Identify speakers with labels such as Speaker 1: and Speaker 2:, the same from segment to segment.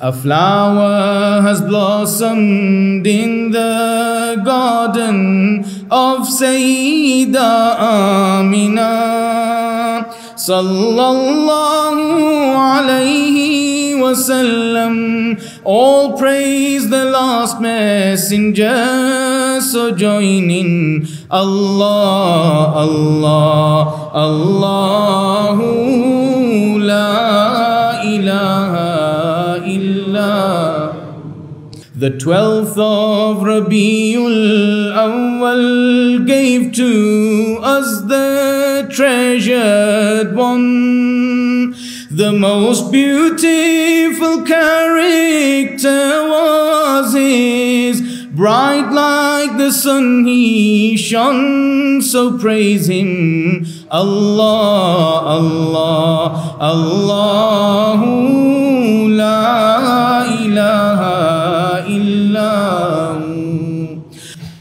Speaker 1: A flower has blossomed in the garden of Sayyida Amina sallallahu alayhi wasallam. All praise the last messenger, so join in Allah, Allah, Allahu la ilaha illa. The 12th of Rabiul Awwal gave to us the treasured one. The most beautiful character was his, bright like the sun he shone, so praise him. Allah, Allah, Allahu la ilaha illa.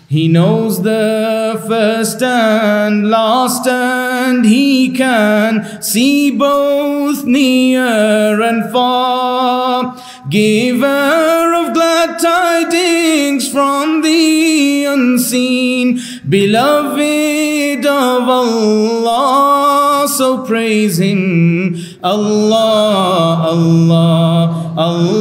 Speaker 1: He knows the first and last, and he can see both near and far. Giver of glad tidings from the unseen, beloved of Allah, so praise him. Allah, Allah, Allah.